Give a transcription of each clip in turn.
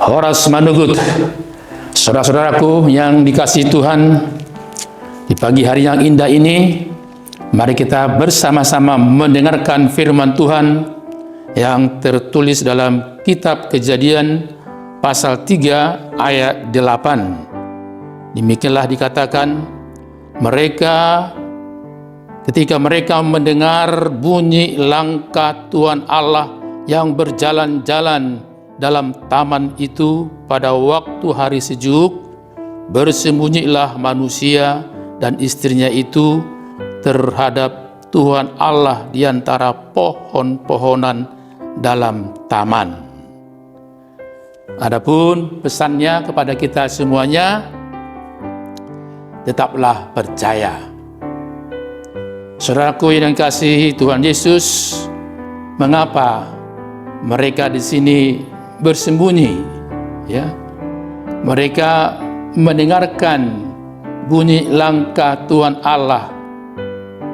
Horas Manugut. Saudara-saudaraku yang dikasihi Tuhan, di pagi hari yang indah ini, mari kita bersama-sama mendengarkan firman Tuhan yang tertulis dalam kitab Kejadian pasal 3 ayat 8. Demikianlah dikatakan, ketika mereka mendengar bunyi langkah Tuhan Allah yang berjalan-jalan dalam taman itu pada waktu hari sejuk, bersembunyilah manusia dan istrinya itu terhadap Tuhan Allah di antara pohon-pohonan dalam taman. Adapun pesannya kepada kita semuanya, tetaplah percaya. Saudaraku yang dikasihi Tuhan Yesus, mengapa mereka di sini bersembunyi? Ya, mereka mendengarkan bunyi langkah Tuhan Allah,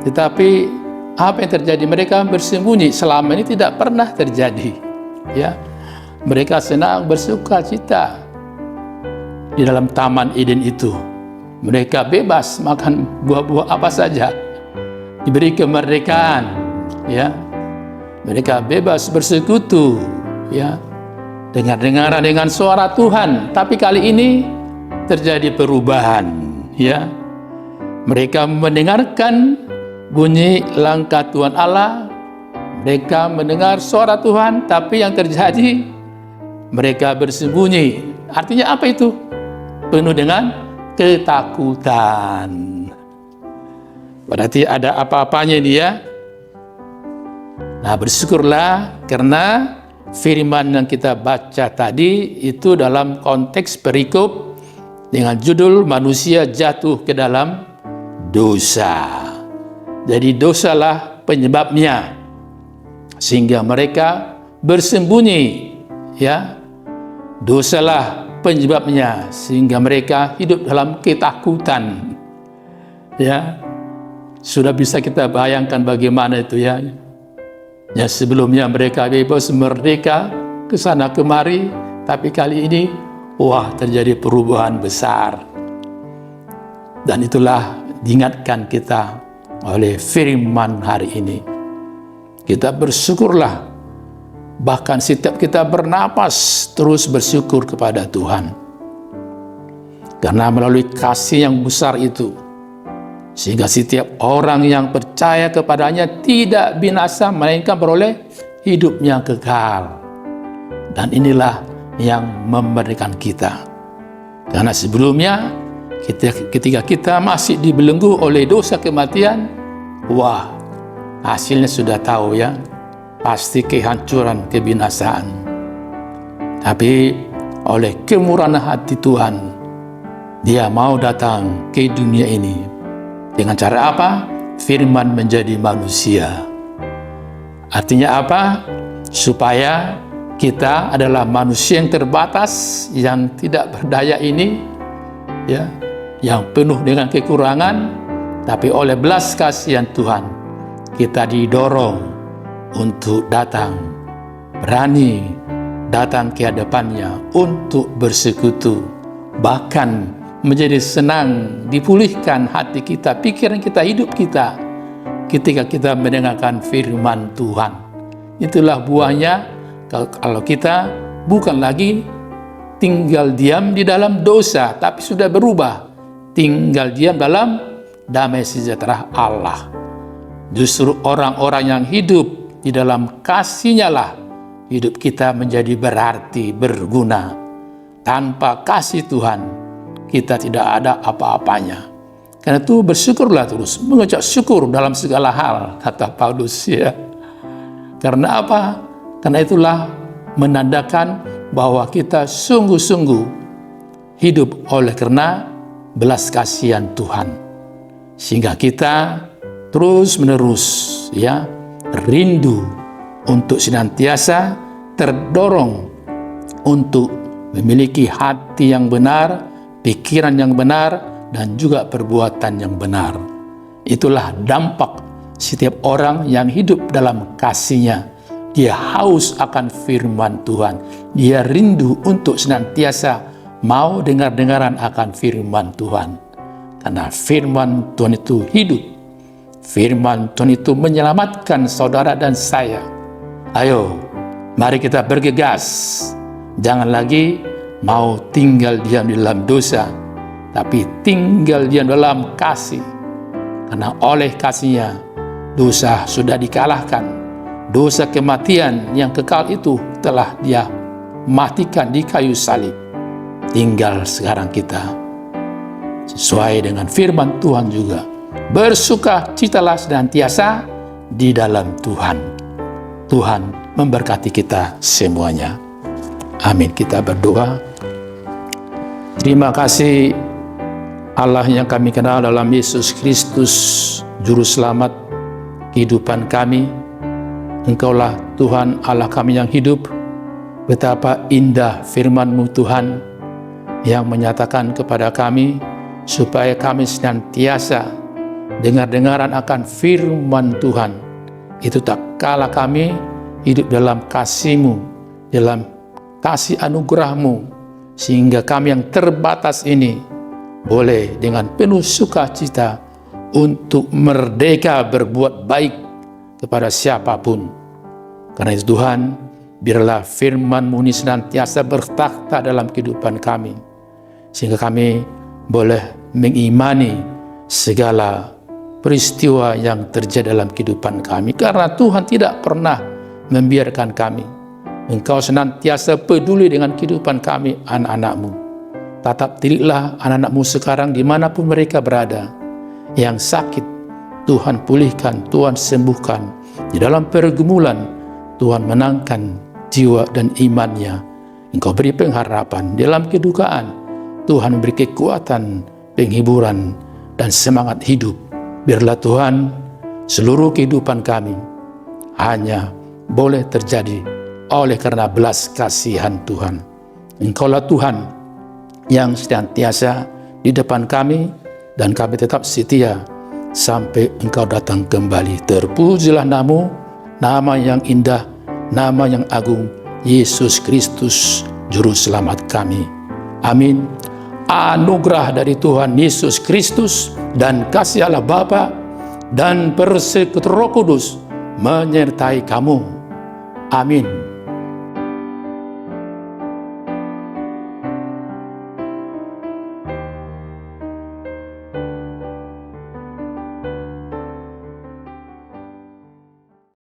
tetapi apa yang terjadi? Mereka bersembunyi. Selama ini tidak pernah terjadi. Ya, mereka senang bersuka cita di dalam taman Eden itu. Mereka bebas makan buah-buah apa saja, diberi kemerdekaan. Ya, mereka bebas bersekutu. Ya, dengar-dengaran dengan suara Tuhan. Tapi kali ini terjadi perubahan. Ya, mereka mendengarkan bunyi langkah Tuhan Allah, mereka mendengar suara Tuhan, tapi yang terjadi mereka bersembunyi. Artinya apa itu? Penuh dengan ketakutan. Berarti ada apa-apanya dia. Nah, bersyukurlah karena firman yang kita baca tadi itu dalam konteks perikop dengan judul manusia jatuh ke dalam dosa. Jadi dosalah penyebabnya sehingga mereka bersembunyi. Ya, dosalah penyebabnya sehingga mereka hidup dalam ketakutan. Ya, sudah bisa kita bayangkan bagaimana itu ya. Ya, sebelumnya mereka bebas merdeka ke sana kemari, tapi kali ini terjadi perubahan besar. Dan itulah diingatkan kita oleh firman hari ini. Kita bersyukurlah, bahkan setiap kita bernapas terus bersyukur kepada Tuhan. Karena melalui kasih yang besar itu, sehingga setiap orang yang percaya kepadanya tidak binasa, melainkan beroleh hidup yang kekal. Dan inilah yang memerdekakan kita. Karena sebelumnya, ketika kita masih dibelenggu oleh dosa kematian, hasilnya sudah tahu ya, pasti kehancuran, kebinasaan. Tapi oleh kemurahan hati Tuhan, Dia mau datang ke dunia ini. Dengan cara apa? Firman menjadi manusia. Artinya apa? Supaya kita adalah manusia yang terbatas, yang tidak berdaya ini, ya, yang penuh dengan kekurangan, tapi oleh belas kasihan Tuhan, kita didorong untuk datang, berani datang ke hadapannya untuk bersekutu, bahkan menjadi senang, dipulihkan hati kita, pikiran kita, hidup kita ketika kita mendengarkan firman Tuhan. Itulah buahnya kalau kita bukan lagi tinggal diam di dalam dosa, tapi sudah berubah, tinggal diam dalam damai sejahtera Allah. Justru orang-orang yang hidup di dalam kasih-Nya lah hidup kita menjadi berarti, berguna. Tanpa kasih Tuhan, kita tidak ada apa-apanya. Karena itu bersyukurlah terus, mengucap syukur dalam segala hal, kata Paulus ya. Karena apa? Karena itulah menandakan bahwa kita sungguh-sungguh hidup oleh karena belas kasihan Tuhan. Sehingga kita terus-menerus ya rindu untuk senantiasa terdorong untuk memiliki hati yang benar, pikiran yang benar, dan juga perbuatan yang benar. Itulah dampak setiap orang yang hidup dalam kasih-Nya, Dia haus akan firman Tuhan. Dia rindu untuk senantiasa mau dengar-dengaran akan firman Tuhan. Karena firman Tuhan itu hidup. Firman Tuhan itu menyelamatkan saudara dan saya. Ayo, mari kita bergegas. Jangan lagi mau tinggal diam di dalam dosa, tapi tinggal diam dalam kasih. Karena oleh kasih-Nya, dosa sudah dikalahkan. Dosa kematian yang kekal itu telah Dia matikan di kayu salib. Tinggal sekarang kita, sesuai dengan firman Tuhan juga, bersukacitalah senantiasa di dalam Tuhan. Tuhan memberkati kita semuanya. Amin. Kita berdoa. Terima kasih Allah yang kami kenal dalam Yesus Kristus, Juru Selamat kehidupan kami. Engkaulah Tuhan Allah kami yang hidup. Betapa indah firman-Mu Tuhan yang menyatakan kepada kami supaya kami senantiasa dengar-dengaran akan firman Tuhan. Itu tak kalah kami hidup dalam kasih-Mu, dalam kasih anugerah-Mu, sehingga kami yang terbatas ini boleh dengan penuh sukacita untuk merdeka berbuat baik kepada siapapun. Karena itu Tuhan, biarlah firman-Mu ini senantiasa bertakhta dalam kehidupan kami, sehingga kami boleh mengimani segala peristiwa yang terjadi dalam kehidupan kami. Karena Tuhan tidak pernah membiarkan kami. Engkau senantiasa peduli dengan kehidupan kami, anak-anak-Mu. Tatap tilitlah anak-anak-Mu sekarang dimanapun mereka berada. Yang sakit, Tuhan pulihkan, Tuhan sembuhkan. Di dalam pergumulan, Tuhan menangkan jiwa dan imannya. Engkau beri pengharapan. Dalam kedukaan, Tuhan memberi kekuatan, penghiburan, dan semangat hidup. Biarlah Tuhan, seluruh kehidupan kami hanya boleh terjadi oleh karena belas kasihan Tuhan. Engkaulah Tuhan yang senantiasa di depan kami, dan kami tetap setia sampai Engkau datang kembali. Terpujilah nama-Mu, nama yang indah, nama yang agung, Yesus Kristus, Juru Selamat kami. Amin. Anugerah dari Tuhan Yesus Kristus dan kasih Allah Bapa dan persekutuan Roh Kudus menyertai kamu. Amin.